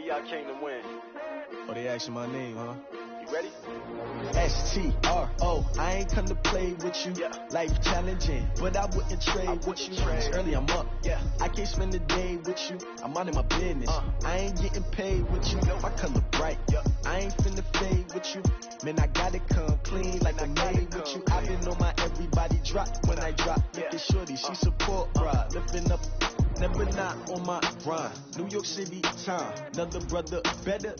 y'all came to win. Oh, they asking my name, huh? You ready? S-T-R-O, I ain't come to play with you. Life challenging, but I wouldn't trade with you. It's early, I'm up. I can't spend the day with you. I'm minding my business. I ain't getting paid with you. My color bright. I ain't finna fade with you. Man, I gotta come clean like I made with you. I've been on my everybody drop when I drop. Look at shorty, she support ride. Lifting up, never not on my grind. New York City time, another brother better.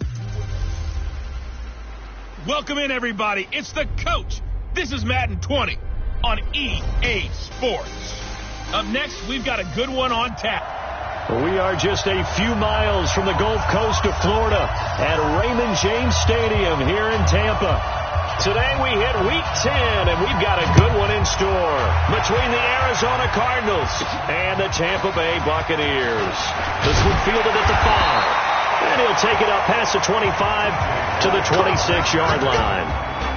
Welcome in, everybody. It's the coach. This is Madden 20 on EA Sports. Up next, we've got a good one on tap. We are just a few miles from the Gulf Coast of Florida at Raymond James Stadium here in Tampa. Today we hit Week 10, and we've got a good one in store between the Arizona Cardinals and the Tampa Bay Buccaneers. This one fielded at the 5. And he'll take it up past the 25 to the 26-yard line.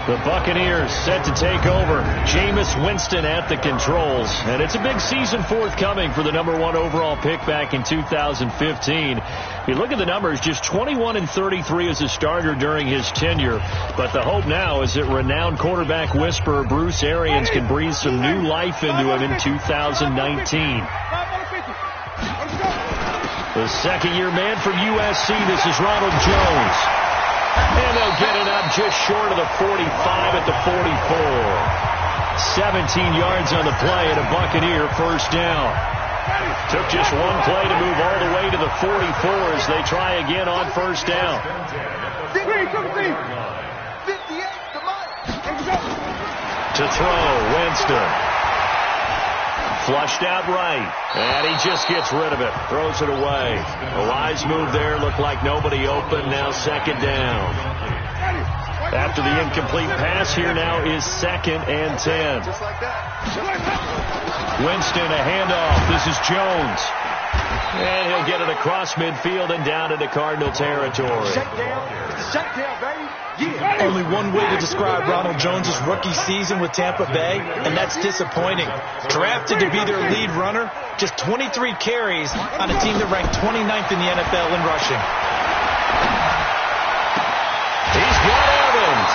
The Buccaneers set to take over. Jameis Winston at the controls. And it's a big season forthcoming for the number 1 overall pick back in 2015. If you look at the numbers, just 21-33 as a starter during his tenure. But the hope now is that renowned quarterback whisperer Bruce Arians can breathe some new life into him in 2019. The second-year man from USC, this is Ronald Jones. And they'll get it up just short of the 45 at the 44. 17 yards on the play and a Buccaneer first down. Took just one play to move all the way to the 44 as they try again on first down. To throw, Winston. Flushed out right, and he just gets rid of it. Throws it away. A wise move there. Looked like nobody open. Now second down. After the incomplete pass, here now is 2nd and 10. Winston, a handoff. This is Jones. And he'll get it across midfield and down into Cardinal territory. Shut down, baby. Yeah. Only one way to describe Ronald Jones' rookie season with Tampa Bay, and that's disappointing. Drafted to be their lead runner, just 23 carries on a team that ranked 29th in the NFL in rushing. He's got Evans.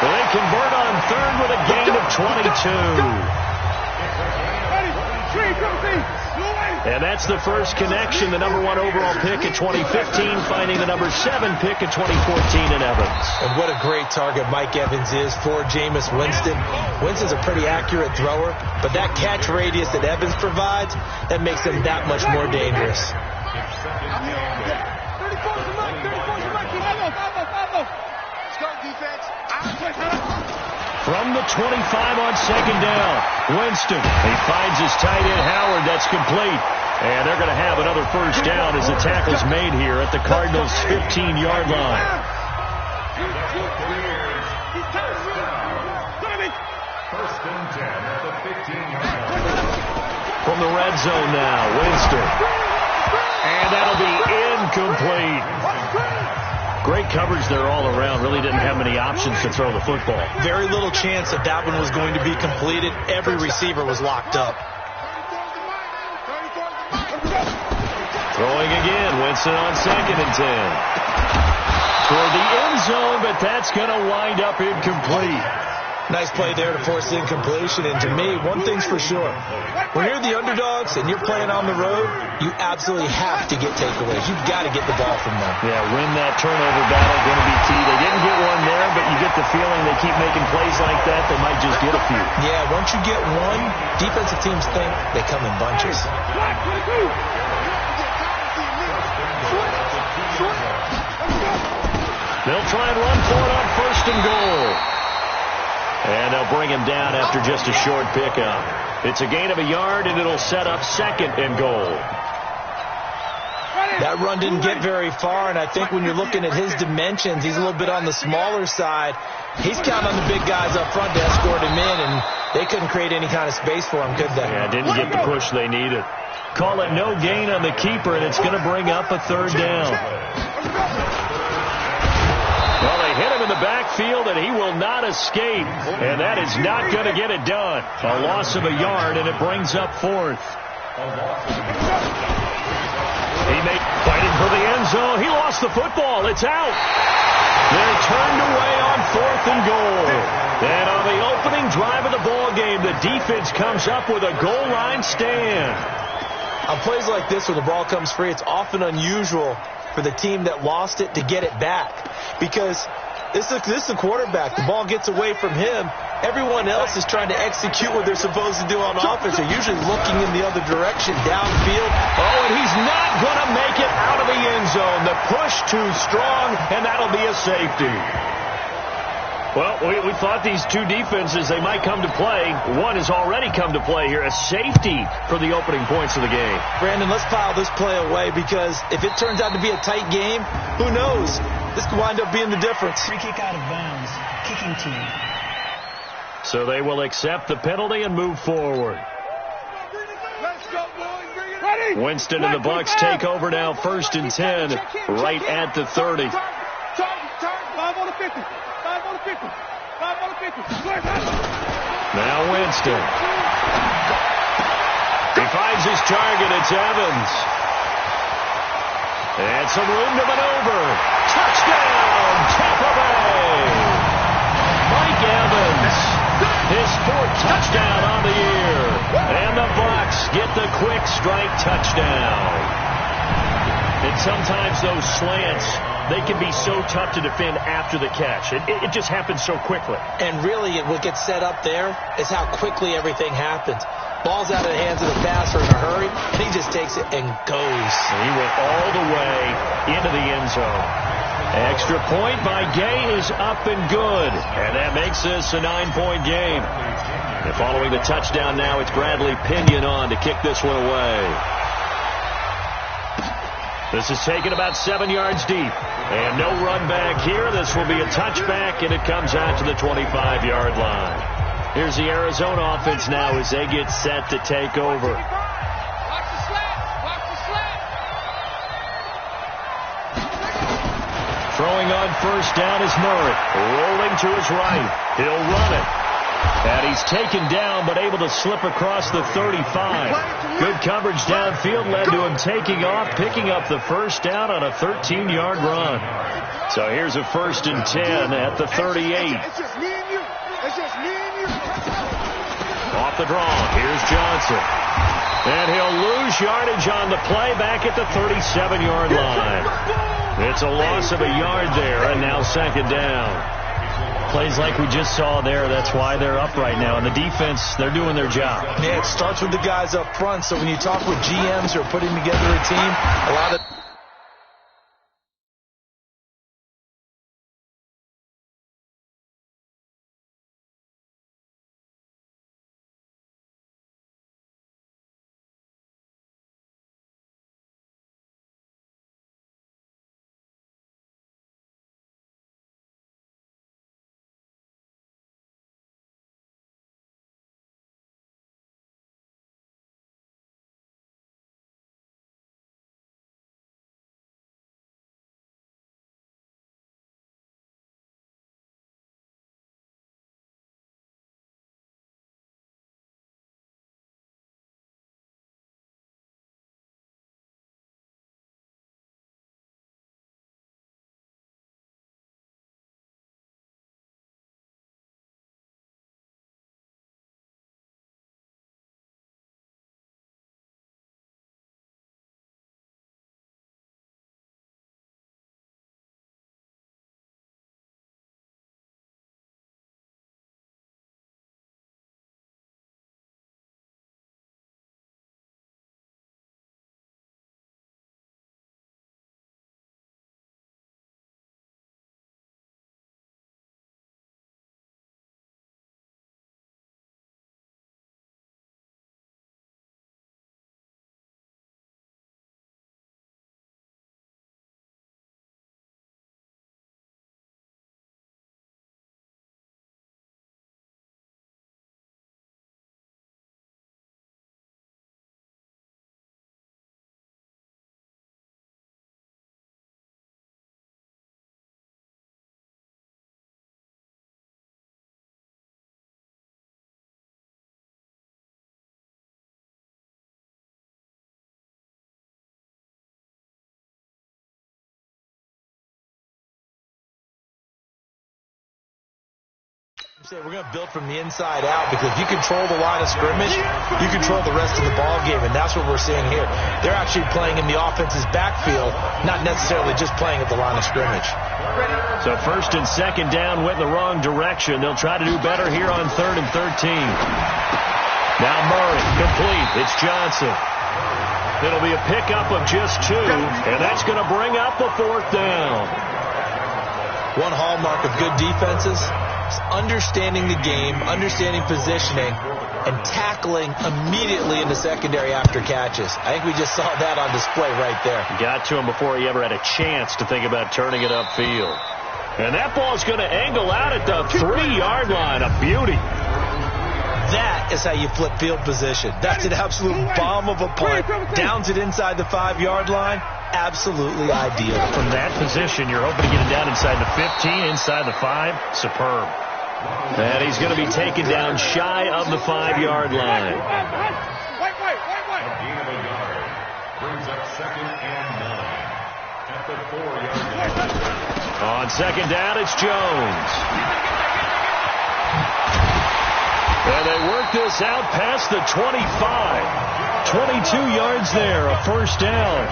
They convert on third with a gain of 22. And that's the first connection, the number 1 overall pick in 2015, finding the number 7 pick in 2014 in Evans. And what a great target Mike Evans is for Jameis Winston. Winston's a pretty accurate thrower, but that catch radius that Evans provides, that makes him that much more dangerous. From the 25 on second down, Winston. He finds his tight end, Howard. That's complete. And they're going to have another first down as the tackle's made here at the Cardinals' 15-yard line. First and 10 at the 15-yard line. From the red zone now, Winston. And that'll be incomplete. Great coverage there all around. Really didn't have many options to throw the football. Very little chance that that one was going to be completed. Every receiver was locked up. Throwing again. Winston on 2nd and 10. For the end zone, but that's going to wind up incomplete. Nice play there to force the incompletion. And to me, one thing's for sure. When you're the underdogs and you're playing on the road, you absolutely have to get takeaways. You've got to get the ball from them. Yeah, win that turnover battle, going to be key. They didn't get one there, but you get the feeling they keep making plays like that, they might just get a few. Yeah, once you get one, defensive teams think they come in bunches. They'll try and run for it on 1st and goal. And they'll bring him down after just a short pickup. It's a gain of a yard, and it'll set up 2nd and goal. That run didn't get very far, and I think when you're looking at his dimensions, he's a little bit on the smaller side. He's counting on the big guys up front to escort him in, and they couldn't create any kind of space for him, could they? Yeah, didn't get the push they needed. Call it no gain on the keeper, and it's going to bring up a 3rd down. Well, they hit him in the backfield, and he will not escape. And that is not going to get it done. A loss of a yard, and it brings up 4th. He made fighting for the end zone. He lost the football. It's out. They're turned away on 4th and goal. And on the opening drive of the ball game, the defense comes up with a goal line stand. On plays like this where the ball comes free, it's often unusual for the team that lost it to get it back. Because this is a quarterback. The ball gets away from him. Everyone else is trying to execute what they're supposed to do on offense. They're usually looking in the other direction, downfield. Oh, and he's not going to make it out of the end zone. The push too strong, and that'll be a safety. Well, we thought these two defenses, they might come to play. One has already come to play here. A safety for the opening points of the game. Brandon, let's file this play away because if it turns out to be a tight game, who knows? This could wind up being the difference. Free kick out of bounds. Kicking team. So they will accept the penalty and move forward. Let's go, boys. Bring it ready. Winston and the Bucks take over now, 1st and 10, right at the 30. Turn. 5 on the 50. 5 on the 50. 5 on the 50. Now Winston. He finds his target. It's Evans. And some room to maneuver. Touchdown, Tampa Bay. Mike Evans, his 4th touchdown on the year. And the Bucks get the quick strike touchdown. And sometimes those slants, they can be so tough to defend after the catch. It just happens so quickly. And really, what gets set up there is how quickly everything happens. Ball's out of the hands of the passer in a hurry, and he just takes it and goes. He went all the way into the end zone. Extra point by Gay is up and good. And that makes this a 9-point game. And following the touchdown now, it's Bradley Pinion on to kick this one away. This is taken about 7 yards deep. And no run back here. This will be a touchback, and it comes out to the 25-yard line. Here's the Arizona offense now as they get set to take over. Watch the slap. Watch the slap. Throwing on 1st down is Murray. Rolling to his right. He'll run it. And he's taken down but able to slip across the 35. Good coverage downfield led to him taking off, picking up the 1st down on a 13-yard run. So here's a 1st and 10 at the 38. It's just me and you. It's just me and you. Off the draw, here's Johnson. And he'll lose yardage on the play back at the 37-yard line. It's a loss of a yard there, and now 2nd down. Plays like we just saw there, that's why they're up right now. And the defense, they're doing their job. Yeah, it starts with the guys up front, so when you talk with GMs who are putting together a team, a lot of We're going to build from the inside out, because if you control the line of scrimmage, you control the rest of the ball game, and that's what we're seeing here. They're actually playing in the offense's backfield, not necessarily just playing at the line of scrimmage. So first and second down went in the wrong direction. They'll try to do better here on 3rd and 13. Now Murray, complete. It's Johnson. It'll be a pickup of just 2, and that's going to bring up a 4th down. One hallmark of good defenses, understanding the game, understanding positioning, and tackling immediately in the secondary after catches. I think we just saw that on display right there. Got to him before he ever had a chance to think about turning it upfield. And that ball's going to angle out at the 3-yard line. A beauty. That is how you flip field position. That's an absolute bomb of a punt. Downs it inside the 5-yard line. Absolutely ideal. From that position, you're hoping to get it down inside the 15, inside the 5. Superb. And he's going to be taken down shy of the 5-yard line. Brings up 2nd and 9 at the 4-yard line. On second down, it's Jones. And they work this out past the 25. 22 yards there, a 1st down.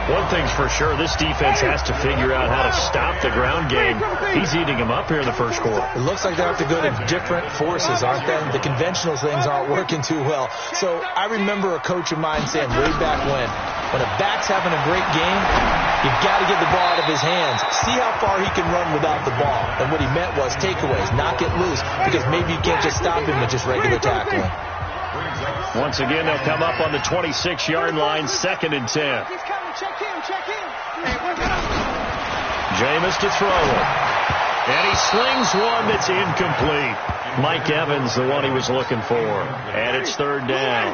One thing's for sure, this defense has to figure out how to stop the ground game. He's eating them up here in the first quarter. It looks like they have to go to different forces, aren't they? The conventional things aren't working too well. So I remember a coach of mine saying way back when a back's having a great game, you've got to get the ball out of his hands. See how far he can run without the ball. And what he meant was takeaways, knock it loose, because maybe you can't just stop him with just regular tackling. Once again, they'll come up on the 26-yard line, 2nd and 10. Jameis to throw it. And he slings one that's incomplete. Mike Evans, the one he was looking for. And it's 3rd down.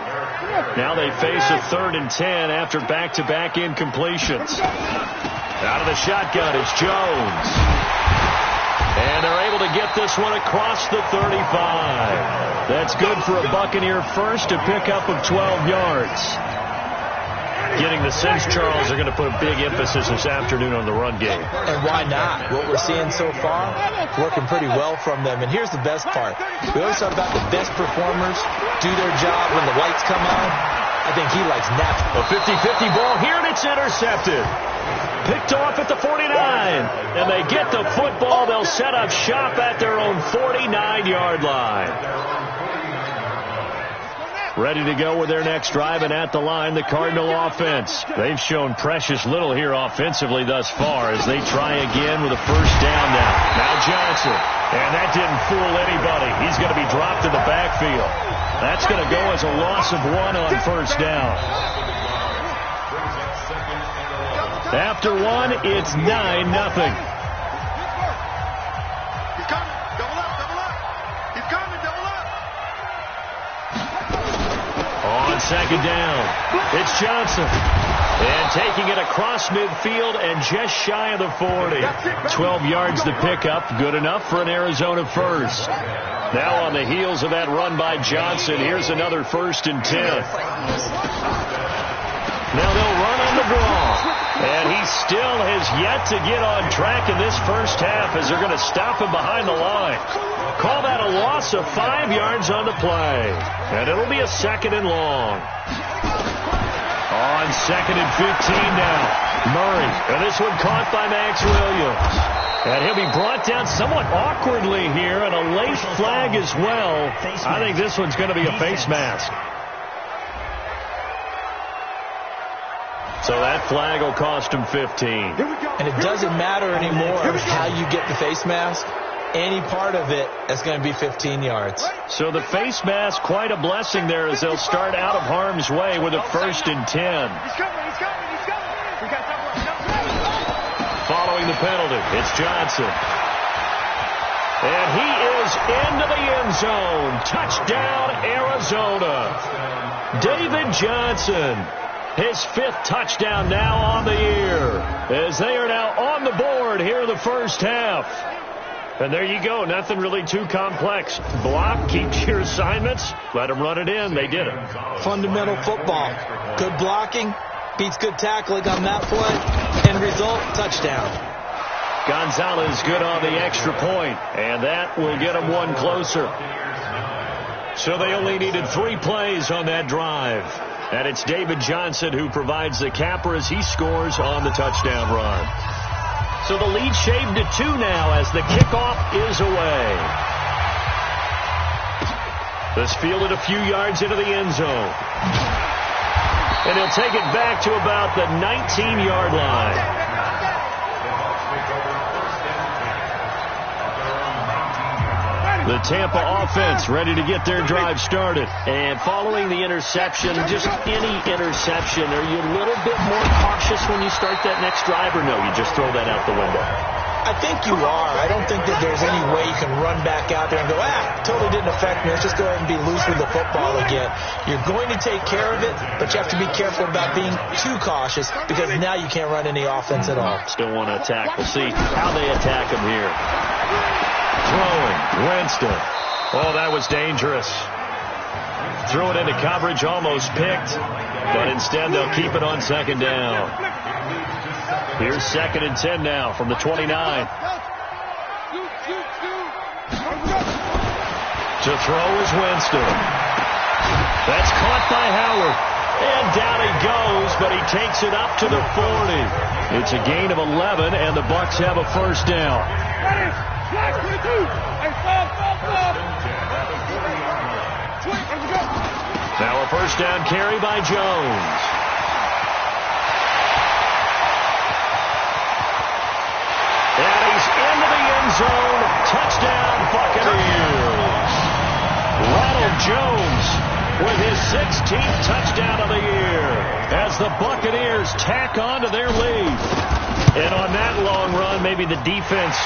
Now they face a 3rd and 10 after back-to-back incompletions. Out of the shotgun, it's Jones. And they're able to get this one across the 35. That's good for a Buccaneer first, a pickup of 12 yards. Getting the sense Charles are going to put a big emphasis this afternoon on the run game. And why not? What we're seeing so far, working pretty well from them. And here's the best part. We always talk about the best performers do their job when the lights come on. I think he likes natural. A 50-50 ball here, and it's intercepted. Picked off at the 49. And they get the football. They'll set up shop at their own 49-yard line. Ready to go with their next drive, and at the line, the Cardinal offense. They've shown precious little here offensively thus far as they try again with a 1st down now. Now Johnson, and that didn't fool anybody. He's going to be dropped in the backfield. That's going to go as a loss of 1 on 1st down. After 1, it's 9-0. On second down, it's Johnson. And taking it across midfield and just shy of the 40. 12 yards to pick up. Good enough for an Arizona first. Now on the heels of that run by Johnson, here's another 1st and 10. Now they'll run on the draw. And he still has yet to get on track in this first half as they're going to stop him behind the line. Call that a loss of 5 yards on the play. And it'll be a 2nd and long. On 2nd and 15 now. Murray. And this one caught by Max Williams. And he'll be brought down somewhat awkwardly here, and a late flag as well. I think this one's going to be a face mask. So that flag will cost him 15. And it doesn't matter anymore how you get the face mask. Any part of it is going to be 15 yards. So the face mask, quite a blessing there as they'll start out of harm's way with a 1st and 10. Following the penalty, it's Johnson. And he is into the end zone. Touchdown, Arizona. David Johnson. His 5th touchdown now on the year as they are now on the board here in the first half. And there you go. Nothing really too complex. Block, keep your assignments, let them run it in. They did it. Fundamental football. Good blocking beats good tackling on that play. End result, touchdown. Gonzalez good on the extra point, and that will get them one closer. So they only needed 3 plays on that drive. And it's David Johnson who provides the capper as he scores on the touchdown run. So the lead shaved to 2 now as the kickoff is away. This fielded a few yards into the end zone. And he'll take it back to about the 19-yard line. The Tampa offense ready to get their drive started. And following the interception, just any interception, are you a little bit more cautious when you start that next drive, or no, you just throw that out the window? I think you are. I don't think that there's any way you can run back out there and go, totally didn't affect me. Let's just go ahead and be loose with the football again. You're going to take care of it, but you have to be careful about being too cautious because now you can't run any offense at all. Still want to attack. We'll see how they attack him here. Throwing, Winston. Oh, that was dangerous. Threw it into coverage, almost picked, but instead they'll keep it on second down. Here's 2nd and 10 now from the 29. To throw is Winston. That's caught by Howard. And down he goes, but he takes it up to the 40. It's a gain of 11, and the Bucs have a first down. Now a first down carry by Jones. And he's into the end zone. Touchdown, Buccaneers. Ronald Jones with his 16th touchdown of the year as the Buccaneers tack on to their lead. And on that long run, maybe the defense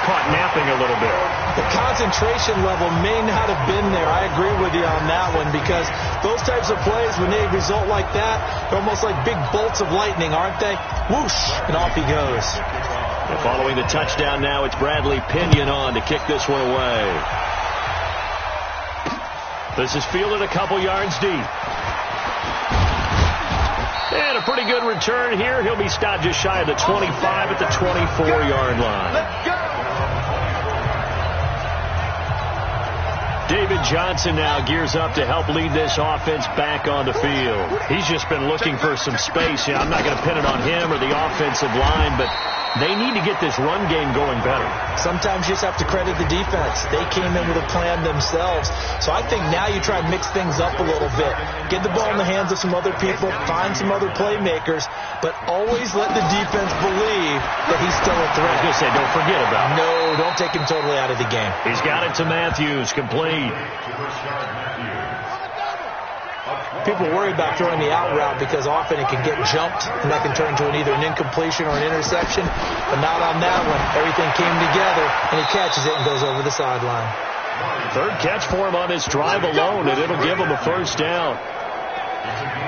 caught napping a little bit. The concentration level may not have been there. I agree with you on that one because those types of plays, when they result like that, they're almost like big bolts of lightning, aren't they? Whoosh, and off he goes. And following the touchdown now, it's Bradley Pinion on to kick this one away. This is fielded a couple yards deep. And a pretty good return here. He'll be stopped just shy of the 25 at the 24-yard line. Let's go. David Johnson now gears up to help lead this offense back on the field. He's just been looking for some space. I'm not going to pin it on him or the offensive line, but they need to get this run game going better. Sometimes you just have to credit the defense. They came in with a plan themselves. So I think now you try and mix things up a little bit. Get the ball in the hands of some other people, find some other playmakers, but always let the defense believe that he's still a threat. I was going to say, don't forget about him. No, don't take him totally out of the game. He's got it to Matthews, complete. People worry about throwing the out route because often it can get jumped, and that can turn into either an incompletion or an interception. But not on that one. Everything came together, and he catches it and goes over the sideline. 3rd catch for him on this drive alone, and it'll give him a first down.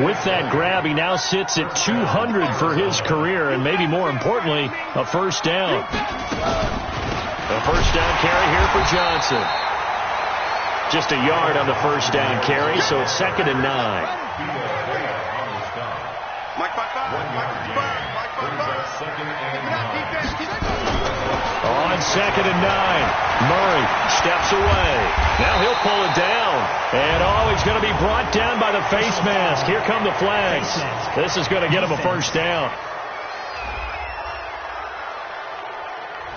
With that grab, he now sits at 200 for his career, and maybe more importantly, a first down. A first down carry here for Johnson. Just a yard on the first down carry, so it's 2nd and 9. On 2nd and 9, Murray steps away. Now he'll pull it down. And he's going to be brought down by the face mask. Here come the flags. This is going to get him a first down.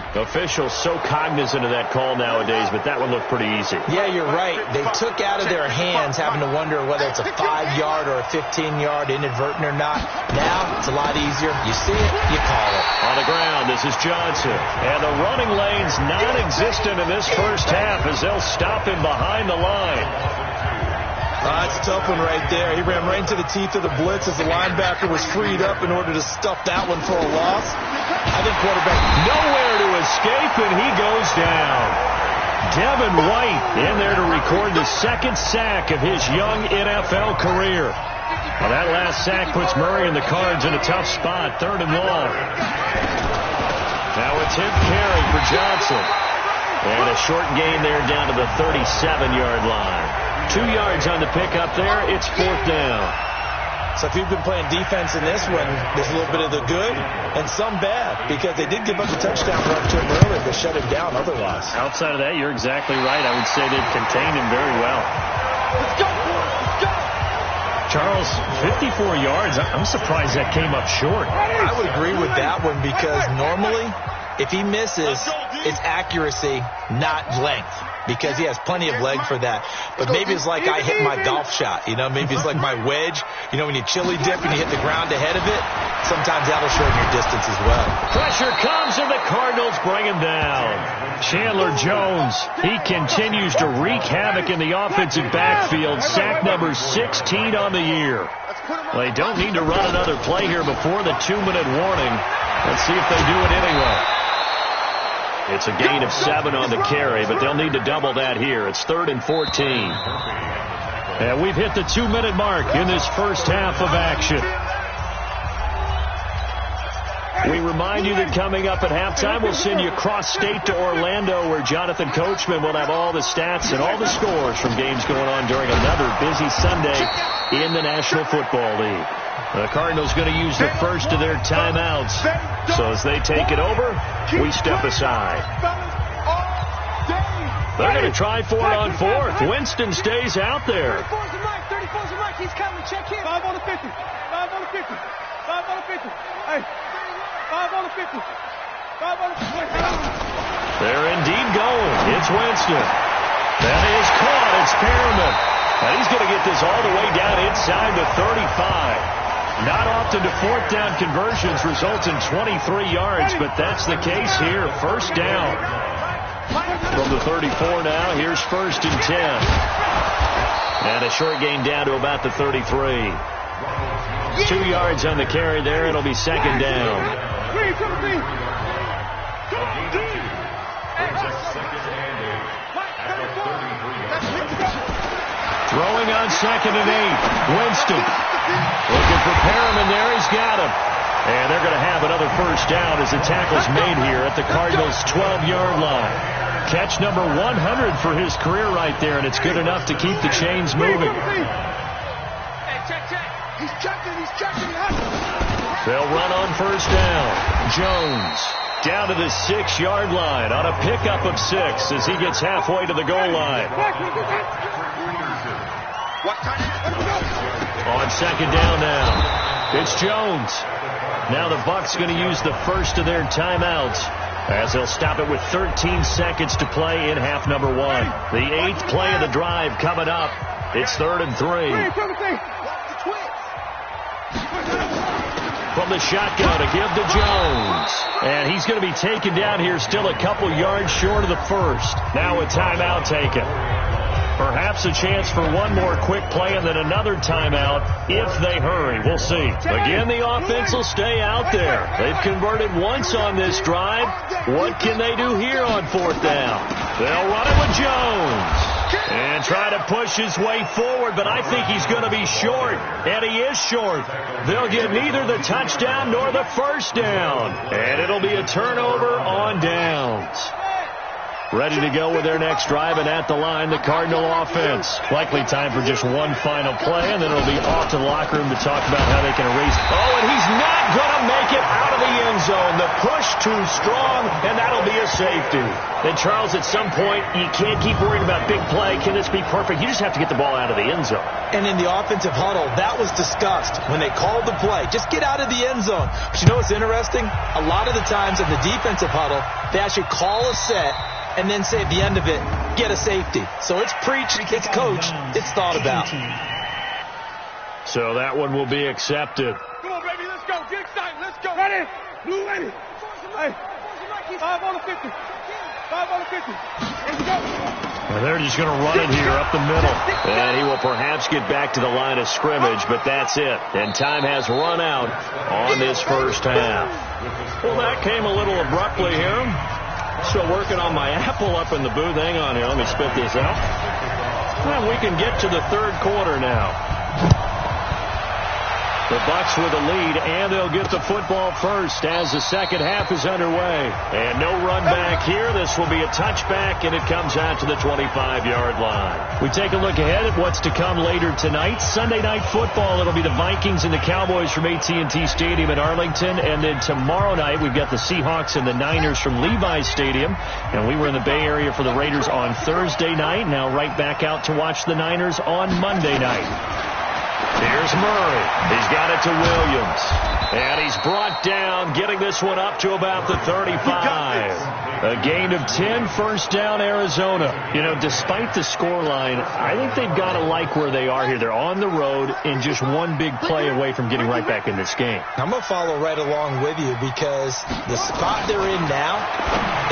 Officials so cognizant of that call nowadays, but that one looked pretty easy. Yeah, you're right. They took out of their hands having to wonder whether it's a 5-yard or a 15-yard inadvertent or not. Now it's a lot easier. You see it, you call it. On the ground, this is Johnson. And the running lane's non-existent in this first half as they'll stop him behind the line. That's a tough one right there. He ran right into the teeth of the blitz as the linebacker was freed up in order to stuff that one for a loss. I think quarterback nowhere to escape, and he goes down. Devin White in there to record the 2nd sack of his young NFL career. Well, that last sack puts Murray and the Cards in a tough spot, 3rd and long. Now a tip carry for Johnson. And a short gain there down to the 37-yard line. 2 yards on the pickup there. It's 4th down. So if you've been playing defense in this one, there's a little bit of the good and some bad, because they did give up a touchdown run to him earlier to shut him down otherwise. Outside of that, you're exactly right. I would say they've contained him very well. Let's go. Let's go. Charles, 54 yards. I'm surprised that came up short. I would agree with that one, because normally if he misses, it's accuracy, not length, because he has plenty of leg for that. But maybe it's like I hit my golf shot, maybe it's like my wedge. When you chili dip and you hit the ground ahead of it, sometimes that'll shorten your distance as well. Pressure comes and the Cardinals bring him down. Chandler Jones, he continues to wreak havoc in the offensive backfield. Sack number 16 on the year. They don't need to run another play here before the 2-minute warning. Let's see if they do it anyway. It's a gain of 7 on the carry, but they'll need to double that here. It's 3rd and 14. And we've hit the 2-minute mark in this first half of action. We remind you that coming up at halftime, we'll send you cross-state to Orlando, where Jonathan Coachman will have all the stats and all the scores from games going on during another busy Sunday in the National Football League. The Cardinals going to use the first of their timeouts. So as they take it over, we step aside. They're going to try for it on 4th. Winston stays out there. 34's the mic. 34's the mic. He's coming. Check him. 5 on the 50. 5 on the 50. 5 on the 50. Hey. 5 on the 50. 5 on the 50. They're indeed going. It's Winston. That is caught. It's Perriman. And he's going to get this all the way down inside the 35. Not often do 4th down conversions result in 23 yards, but that's the case here. First down. From the 34 now, here's 1st and 10. And a short gain down to about the 33. 2 yards on the carry there. It'll be 2nd down. Throwing on 2nd and 8. Winston looking for Perriman there. He's got him. And they're going to have another first down as the tackle's made here at the Cardinals' 12-yard line. Catch number 100 for his career right there, and it's good enough to keep the chains moving. He's checking. He's checking. They'll run on first down. Jones down to the 6-yard line on a pickup of 6 as he gets halfway to the goal line. On 2nd down now, it's Jones. Now the Bucs going to use the first of their timeouts as they'll stop it with 13 seconds to play in half number 1. The 8th play of the drive coming up. It's 3rd and 3. From the shotgun to give to Jones. And he's going to be taken down here still a couple yards short of the first. Now a timeout taken. Perhaps a chance for one more quick play and then another timeout if they hurry. We'll see. Again, the offense will stay out there. They've converted once on this drive. What can they do here on 4th down? They'll run it with Jones. And try to push his way forward, but I think he's going to be short. And he is short. They'll get neither the touchdown nor the first down. And it'll be a turnover on downs. Ready to go with their next drive, and at the line, the Cardinal offense. Likely time for just one final play, and then it'll be off to the locker room to talk about how they can erase. Oh, and he's not going to make it out of the end zone. The push too strong, and that'll be a safety. And, Charles, at some point, you can't keep worrying about big play. Can this be perfect? You just have to get the ball out of the end zone. And in the offensive huddle, that was discussed when they called the play. Just get out of the end zone. But you know what's interesting? A lot of the times in the defensive huddle, they actually call a set and then say at the end of it, get a safety. So it's preached, it's coached, it's thought about. So that one will be accepted. Come on, baby, let's go. Get excited. Let's go. Ready? Blue ready. Hey, 5 on the 50. 5 on the 50. Let's go. And they're just going to run it here up the middle. And he will perhaps get back to the line of scrimmage, but that's it. And time has run out on this first half. Well, that came a little abruptly here. Still working on my apple up in the booth. Hang on here. Let me spit this out. Well, we can get to the third quarter now. The Bucs with a lead, and they'll get the football first as the second half is underway. And no run back here. This will be a touchback, and it comes out to the 25-yard line. We take a look ahead at what's to come later tonight. Sunday Night Football, it'll be the Vikings and the Cowboys from AT&T Stadium in Arlington. And then tomorrow night, we've got the Seahawks and the Niners from Levi's Stadium. And we were in the Bay Area for the Raiders on Thursday night. Now right back out to watch the Niners on Monday night. Here's Murray. He's got it to Williams. And he's brought down, getting this one up to about the 35. A gain of 10, first down, Arizona. You know, despite the scoreline, I think they've got to like where they are here. They're on the road and just one big play away from getting right back in this game. I'm going to follow right along with you because the spot they're in now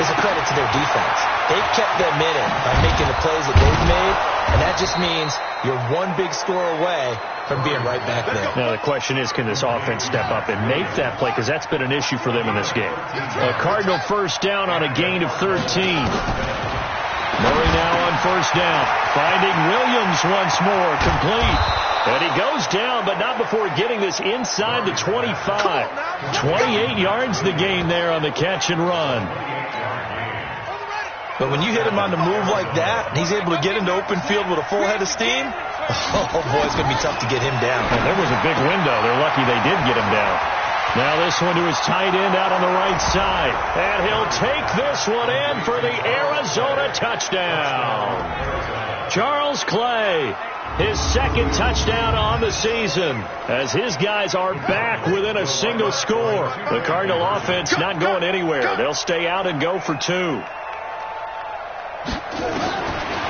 is a credit to their defense. They've kept them in it by making the plays that they've made, and that just means you're one big score away from being right back there. Now the question is, can this offense step up and make that play? Because that's been an issue for them in this game. A Cardinal first down on a gain of 13. Murray now on first down. Finding Williams once more. Complete. And he goes down, but not before getting this inside the 25. 28 yards the gain there on the catch and run. But when you hit him on the move like that, and he's able to get into open field with a full head of steam, oh boy, it's going to be tough to get him down. And there was a big window. They're lucky they did get him down. Now this one to his tight end out on the right side. And he'll take this one in for the Arizona touchdown. Charles Clay, his second touchdown on the season, as his guys are back within a single score. The Cardinal offense not going anywhere. They'll stay out and go for two.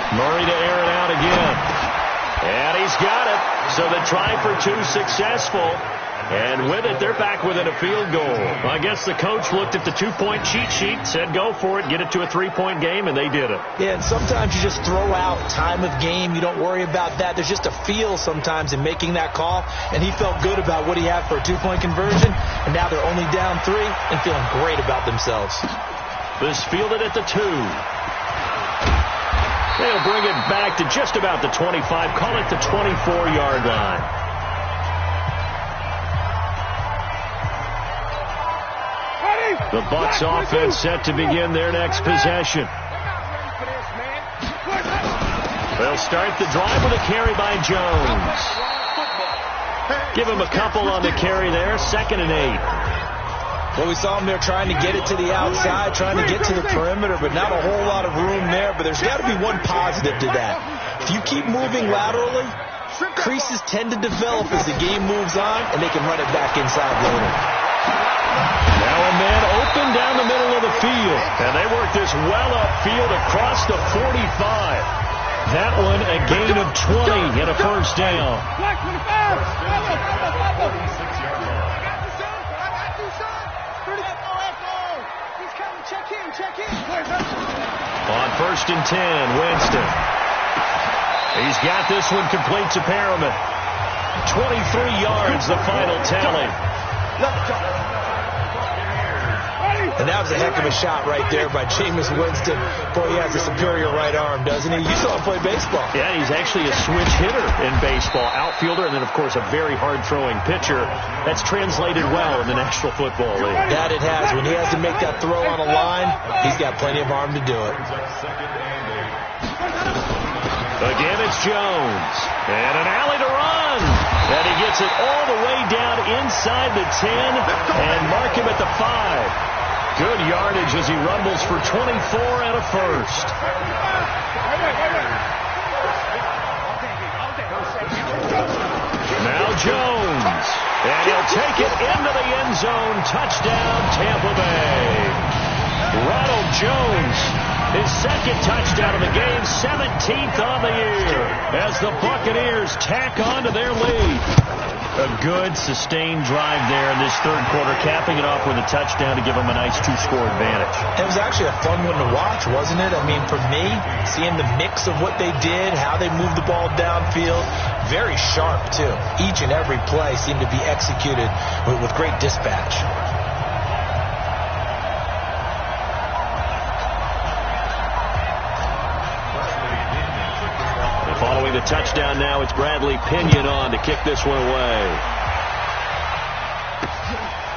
Murray to air it out again. And he's got it. So the try for two successful. And with it, they're back within a field goal. Well, I guess the coach looked at the two-point cheat sheet, said go for it, get it to a three-point game, and they did it. Yeah, and sometimes you just throw out time of game. You don't worry about that. There's just a feel sometimes in making that call, and he felt good about what he had for a two-point conversion, and now they're only down 3 and feeling great about themselves. This fielded at the 2. They'll bring it back to just about the 25, call it the 24-yard line. The Bucs offense set to begin their next possession. They'll start the drive with a carry by Jones. Give him a couple on the carry there, 2nd and 8. Well, we saw him there trying to get it to the outside, trying to get to the perimeter, but not a whole lot of room there. But there's got to be one positive to that. If you keep moving laterally, creases tend to develop as the game moves on, and they can run it back inside later. Now a man open down the middle of the field, and they work this well upfield across the 45. That one a gain of 20 and a first down. On 1st and 10, Winston. He's got this one complete to Perriman. 23 yards, the final tally. And that was a heck of a shot right there by Jameis Winston. Boy, he has a superior right arm, doesn't he? You saw him play baseball. Yeah, he's actually a switch hitter in baseball. Outfielder, and then, of course, a very hard-throwing pitcher. That's translated well in the National Football League. That it has. When he has to make that throw on a line, he's got plenty of arm to do it. Again, it's Jones. And an alley to run. And he gets it all the way down inside the 10 and mark him at the 5. Good yardage as he rumbles for 24 and a first. Now Jones. And he'll take it into the end zone. Touchdown, Tampa Bay. Ronald Jones, his second touchdown of the game, 17th on the year, as the Buccaneers tack on to their lead. A good, sustained drive there in this third quarter, capping it off with a touchdown to give them a nice 2-score advantage. It was actually a fun one to watch, wasn't it? I mean, for me, seeing the mix of what they did, how they moved the ball downfield, very sharp, too. Each and every play seemed to be executed with great dispatch. Following the touchdown now, it's Bradley Pinion on to kick this one away.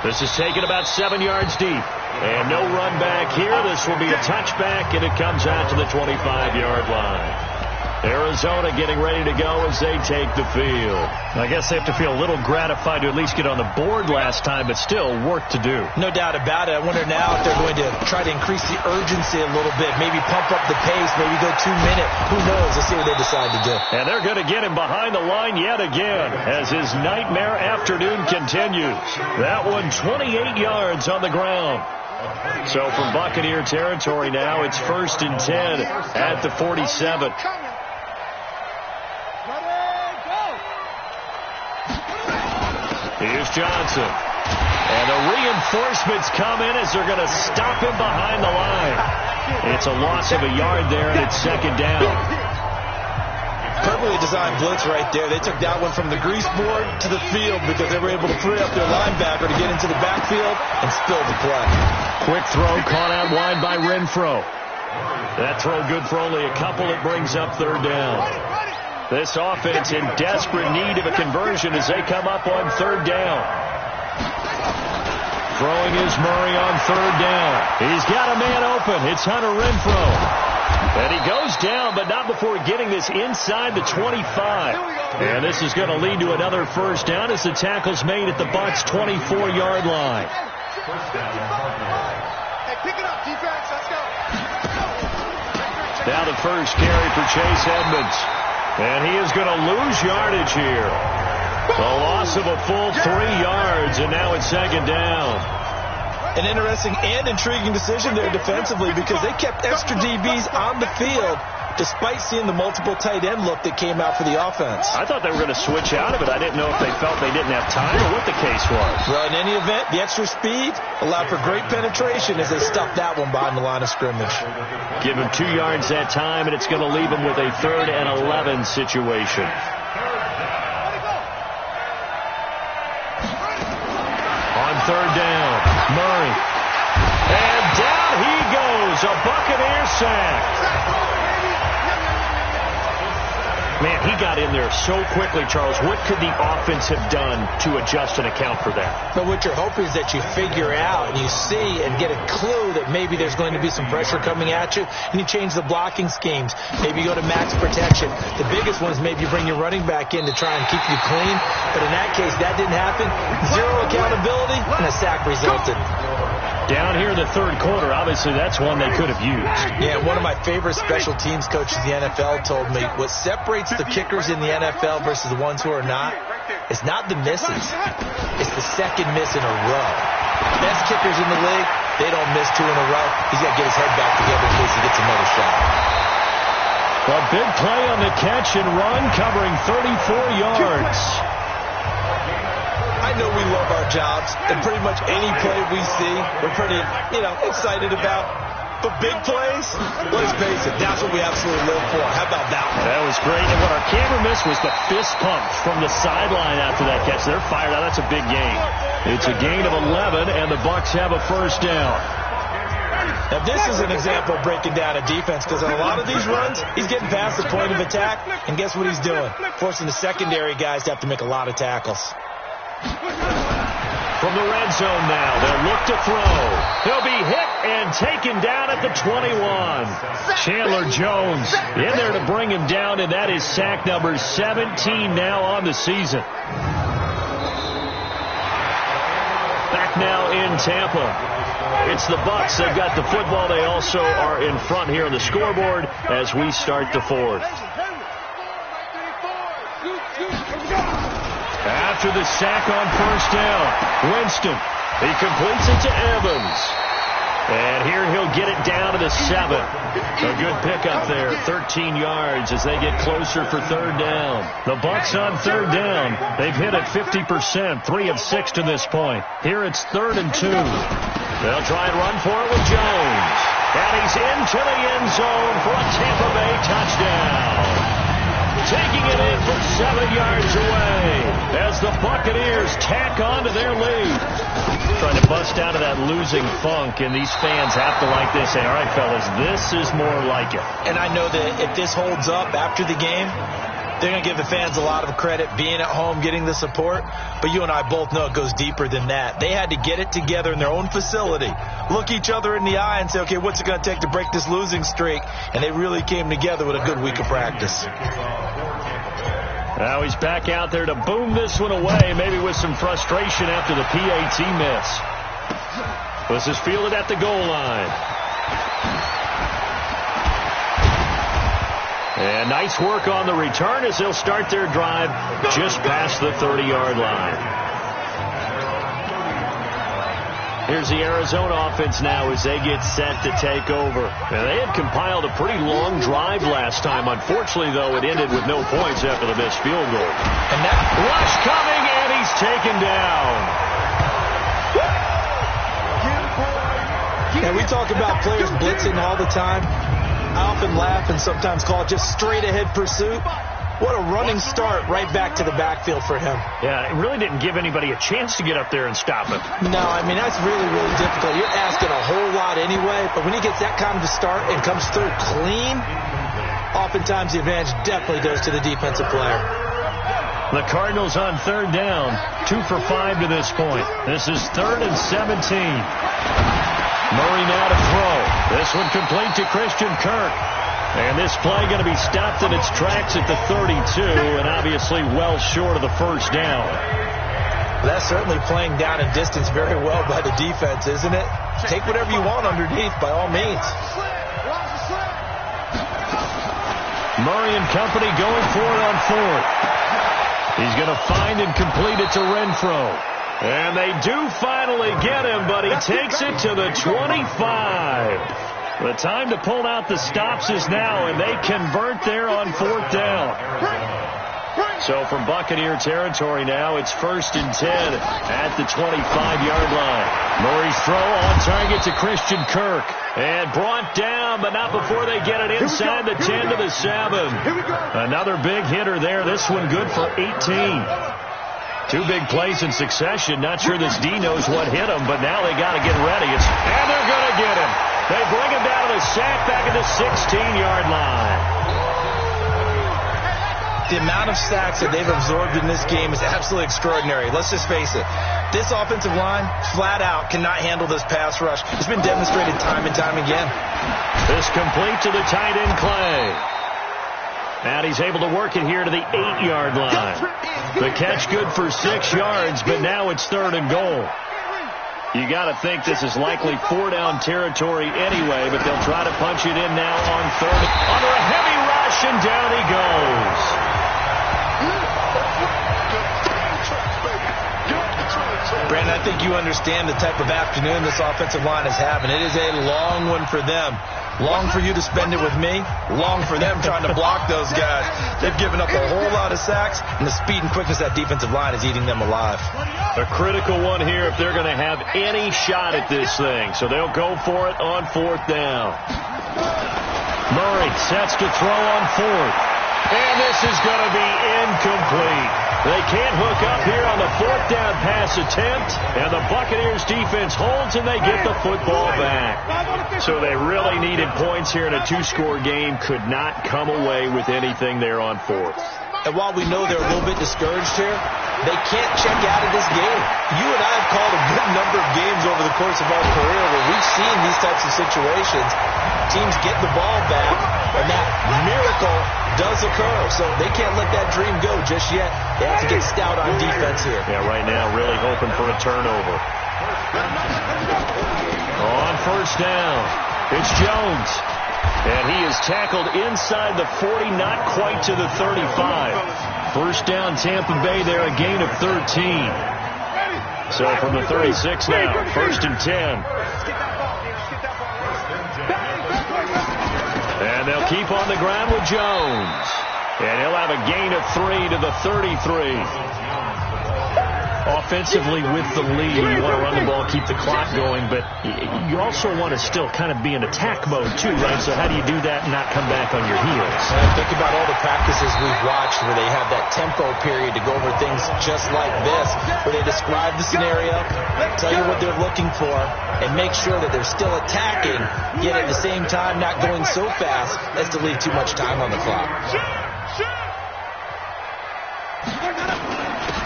This is taken about 7 yards deep. And no run back here. This will be a touchback, and it comes out to the 25-yard line. Arizona getting ready to go as they take the field. I guess they have to feel a little gratified to at least get on the board last time, but still work to do. No doubt about it. I wonder now if they're going to try to increase the urgency a little bit, maybe pump up the pace, maybe go 2 minute. Who knows? Let's see what they decide to do. And they're going to get him behind the line yet again as his nightmare afternoon continues. That one 28 yards on the ground. So from Buccaneer territory now, it's 1st and 10 at the 47. Here's Johnson. And the reinforcements come in as they're going to stop him behind the line. It's a loss of a yard there, and it's 2nd down. Perfectly designed blitz right there. They took that one from the grease board to the field because they were able to free up their linebacker to get into the backfield and spill the play. Quick throw caught out wide by Renfro. That throw good for only a couple. It brings up 3rd down. This offense in desperate need of a conversion as they come up on 3rd down. Throwing is Murray on 3rd down. He's got a man open. It's Hunter Renfro. And he goes down, but not before getting this inside the 25. And this is going to lead to another 1st down as the tackle's made at the Bucs' 24-yard line. Hey, pick it up, defense. Let's go. Now the first carry for Chase Edmonds. And he is going to lose yardage here. The loss of a full 3 yards, and now it's 2nd down. An interesting and intriguing decision there defensively because they kept extra DBs on the field despite seeing the multiple tight end look that came out for the offense. I thought they were going to switch out of it. I didn't know if they felt they didn't have time or what the case was. Well, in any event, the extra speed allowed for great penetration as they stuffed that one behind the line of scrimmage. Give him 2 yards that time, and it's going to leave him with a 3rd and 11 situation. On 3rd down, Murray. And down he goes, a Buccaneer sack. Man, he got in there so quickly, Charles. What could the offense have done to adjust and account for that? But what you're hoping is that you figure out and you see and get a clue that maybe there's going to be some pressure coming at you, and you change the blocking schemes. Maybe you go to max protection. The biggest one is maybe you bring your running back in to try and keep you clean. But in that case, that didn't happen. 0 accountability, and a sack resulted. Down here in the 3rd quarter, obviously that's one they could have used. Yeah, one of my favorite special teams coaches in the NFL told me what separates the kickers in the NFL versus the ones who are not is not the misses. It's the 2nd miss in a row. Best kickers in the league, they don't miss 2 in a row. He's got to get his head back together in case he gets another shot. A big play on the catch and run, covering 34 yards. I know we love our jobs, and pretty much any play we see, we're pretty, excited about. But big plays, let's face it, that's what we absolutely live for. How about that one? That was great. And what our camera missed was the fist pump from the sideline after that catch. They're fired out. That's a big gain. It's a gain of 11, and the Bucs have a 1st down. Now, this is an example of breaking down a defense because on a lot of these runs, he's getting past the point of attack, and guess what he's doing? Forcing the secondary guys to have to make a lot of tackles. From the red zone now, they'll look to throw. He'll be hit and taken down at the 21. Chandler Jones in there to bring him down, and that is sack number 17 now on the season. Back now in Tampa. It's the Bucs. They've got the football. They also are in front here on the scoreboard as we start the 4th. After the sack on 1st down, Winston, he completes it to Evans. And here he'll get it down to the 7. A good pickup there, 13 yards as they get closer for 3rd down. The Bucs on 3rd down. They've hit it 50%, 3 of 6 to this point. Here it's 3rd and 2. They'll try and run for it with Jones. And he's into the end zone for a Tampa Bay touchdown. Taking it in from 7 yards away as the Buccaneers tack on to their lead. Trying to bust out of that losing funk, and these fans have to like this. Say, all right, fellas, this is more like it. And I know that if this holds up after the game, They're going to give the fans a lot of credit being at home, getting the support, but you and I both know it goes deeper than that. They had to get it together in their own facility, look each other in the eye and say, okay, what's it going to take to break this losing streak? And they really came together with a good week of practice. Now he's back out there to boom this one away, maybe with some frustration after the PAT miss. This is fielded at the goal line. And nice work on the return as they'll start their drive just past the 30-yard line. Here's the Arizona offense now as they get set to take over. Now, they had compiled a pretty long drive last time. Unfortunately, though, it ended with no points after the missed field goal. And that rush coming, and he's taken down. And we talk about players blitzing all the time. I often laugh and sometimes call it just straight-ahead pursuit. What a running start right back to the backfield for him. Yeah, it really didn't give anybody a chance to get up there and stop him. No, I mean, that's really, really difficult. You're asking a whole lot anyway, but when he gets that kind of a start and comes through clean, oftentimes the advantage definitely goes to the defensive player. The Cardinals on third down, 2 for 5 to this point. This is 3rd and 17. Murray now to throw. This one complete to Christian Kirk. And this play going to be stopped in its tracks at the 32, and obviously well short of the first down. That's certainly playing down in distance very well by the defense, isn't it? Take whatever you want underneath, by all means. Murray and company going for it on 4th. He's going to find and complete it to Renfro. And they do finally get him, but he takes it to the 25. The time to pull out the stops is now, and they convert there on 4th down. So from Buccaneer territory now, it's 1st and 10 at the 25-yard line. Murray's throw on target to Christian Kirk. And brought down, but not before they get it inside the 10 to the 7. Another big hitter there. This one good for 18. 2 big plays in succession. Not sure this D knows what hit him, but now they got to get ready. And they're going to get him. They bring him down to the sack back at the 16-yard line. The amount of sacks that they've absorbed in this game is absolutely extraordinary. Let's just face it. This offensive line, flat out, cannot handle this pass rush. It's been demonstrated time and time again. This complete to the tight end, Clay. And he's able to work it here to the 8-yard line. The catch good for 6 yards, but now it's 3rd and goal. You got to think this is likely 4-down territory anyway, but they'll try to punch it in now on 3rd. Under a heavy rush, and down he goes. Brandon, I think you understand the type of afternoon this offensive line is having. It is a long one for them. Long for you to spend it with me. Long for them trying to block those guys. They've given up a whole lot of sacks, and the speed and quickness of that defensive line is eating them alive. A critical one here if they're going to have any shot at this thing. So they'll go for it on 4th down. Murray sets to throw on 4th. And this is going to be incomplete. They can't hook up here on the 4th down pass attempt. And the Buccaneers defense holds and they get the football back. So they really needed points here in a 2-score game. Could not come away with anything there on 4th. And while we know they're a little bit discouraged here, they can't check out of this game. You and I have called a good number of games over the course of our career where we've seen these types of situations. Teams get the ball back, and that miracle does occur. So they can't let that dream go just yet. They have to get stout on defense here. Yeah, right now really hoping for a turnover. On 1st down, it's Jones. And he is tackled inside the 40, not quite to the 35. 1st down, Tampa Bay there, a gain of 13. So from the 36 now, 1st and 10. And they'll keep on the ground with Jones. And he'll have a gain of 3 to the 33. Offensively with the lead, you want to run the ball, keep the clock going, but you also want to still kind of be in attack mode too, right? So how do you do that and not come back on your heels? Think about all the practices we've watched where they have that tempo period to go over things just like this, where they describe the scenario, tell you what they're looking for, and make sure that they're still attacking, yet at the same time not going so fast as to leave too much time on the clock.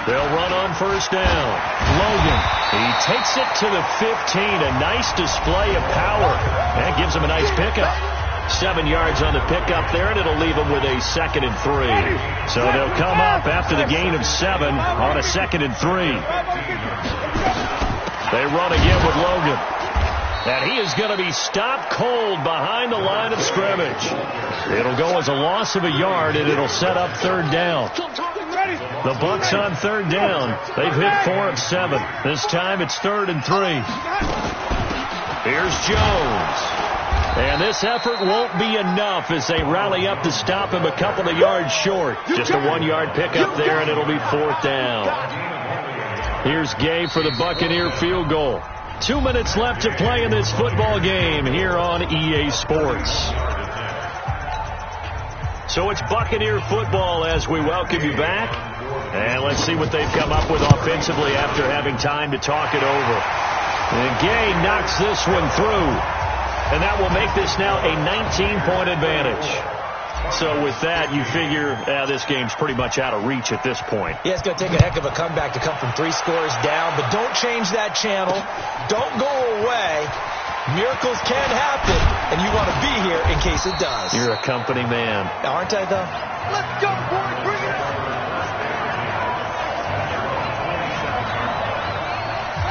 They'll run on first down. Logan, he takes it to the 15. A nice display of power. That gives him a nice pickup. 7 yards on the pickup there, and it'll leave him with a 2nd and 3. So they'll come up after the gain of 7 on a 2nd and 3. They run again with Logan. And he is going to be stopped cold behind the line of scrimmage. It'll go as a loss of a yard, and it'll set up 3rd down. The Bucks on 3rd down. They've hit 4 of 7. This time it's 3rd and 3. Here's Jones. And this effort won't be enough as they rally up to stop him a couple of yards short. Just a 1-yard pickup there, and it'll be 4th down. Here's Gay for the Buccaneer field goal. 2 minutes left to play in this football game here on EA Sports. So it's Buccaneer football as we welcome you back. And let's see what they've come up with offensively after having time to talk it over. And Gay knocks this one through. And that will make this now a 19-point advantage. So with that, you figure this game's pretty much out of reach at this point. Yeah, it's going to take a heck of a comeback to come from 3 scores down. But don't change that channel. Don't go away. Miracles can happen, and you want to be here in case it does. You're a company man. Aren't I, though? Let's go, boys. Bring it on.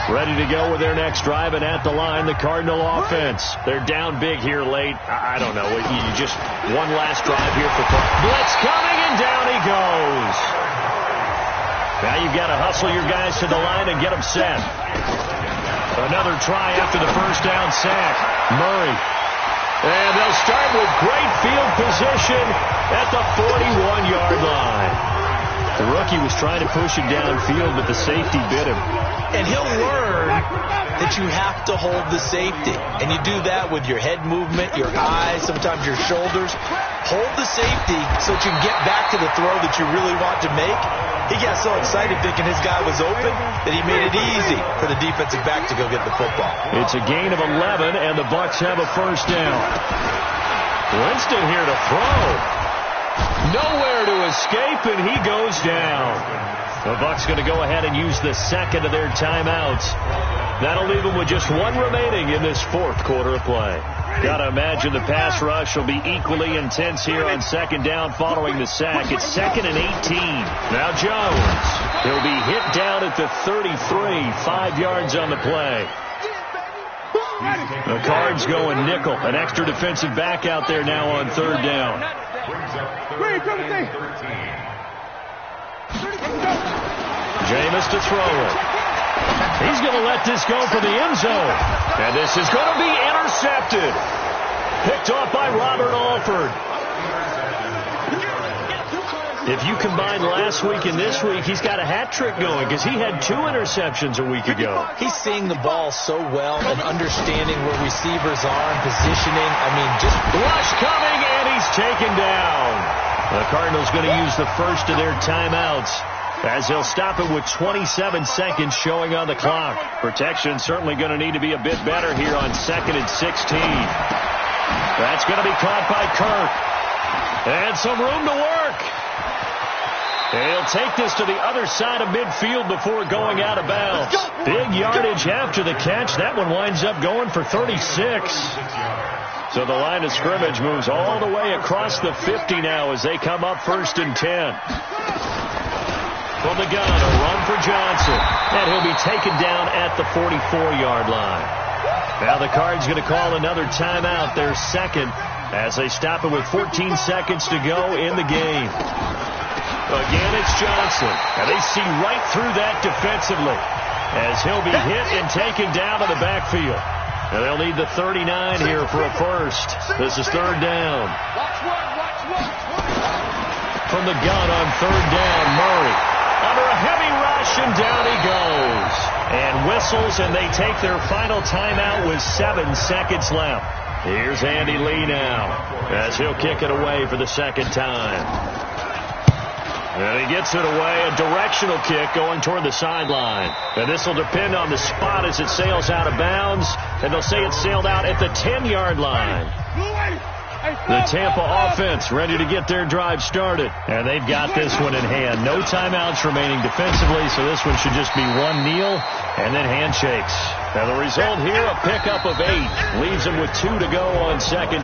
Ready to go with their next drive, and at the line, the Cardinal offense. They're down big here late. I don't know. You just one last drive here for Blitz coming, and down he goes. Now you've got to hustle your guys to the line and get them set. Another try after the first down sack. Murray. And they'll start with great field position at the 41-yard line. The rookie was trying to push him downfield, but the safety bit him. And he'll learn that you have to hold the safety. And you do that with your head movement, your eyes, sometimes your shoulders. Hold the safety so that you can get back to the throw that you really want to make. He got so excited thinking his guy was open that he made it easy for the defensive back to go get the football. It's a gain of 11, and the Bucks have a first down. Winston here to throw. Nowhere to escape, and he goes down. The Bucks going to go ahead and use the 2nd of their timeouts. That'll leave them with just 1 remaining in this 4th quarter of play. Got to imagine the pass rush will be equally intense here on 2nd down following the sack. It's 2nd and 18. Now Jones. He'll be hit down at the 33, 5 yards on the play. The Cards going nickel. An extra defensive back out there now on 3rd down. Jameis to throw it. He's going to let this go for the end zone. And this is going to be intercepted. Picked off by Robert Alford. If you combine last week and this week, he's got a hat trick going because he had 2 interceptions a week ago. He's seeing the ball so well and understanding where receivers are and positioning. I mean, just rush coming, and he's taken down. The Cardinals going to use the first of their timeouts as they'll stop it with 27 seconds showing on the clock. Protection certainly going to need to be a bit better here on 2nd and 16. That's going to be caught by Kirk. And some room to work. He'll take this to the other side of midfield before going out of bounds. Big yardage after the catch. That one winds up going for 36. So the line of scrimmage moves all the way across the 50 now as they come up 1st and 10. From the gun, a run for Johnson. And he'll be taken down at the 44-yard line. Now the Cards going to call another timeout, their 2nd, as they stop it with 14 seconds to go in the game. Again, it's Johnson. And they see right through that defensively as he'll be hit and taken down to the backfield. And they'll need the 39 here for a first. This is 3rd down. From the gun on 3rd down, Murray. Under a heavy rush, and down he goes. And whistles, and they take their final timeout with 7 seconds left. Here's Andy Lee now as he'll kick it away for the 2nd time. And he gets it away, a directional kick going toward the sideline. And this will depend on the spot as it sails out of bounds. And they'll say it sailed out at the 10-yard line. The Tampa offense ready to get their drive started. And they've got this one in hand. No timeouts remaining defensively, so this one should just be one kneel and then handshakes. And the result here, a pickup of 8. Leaves them with 2 to go on second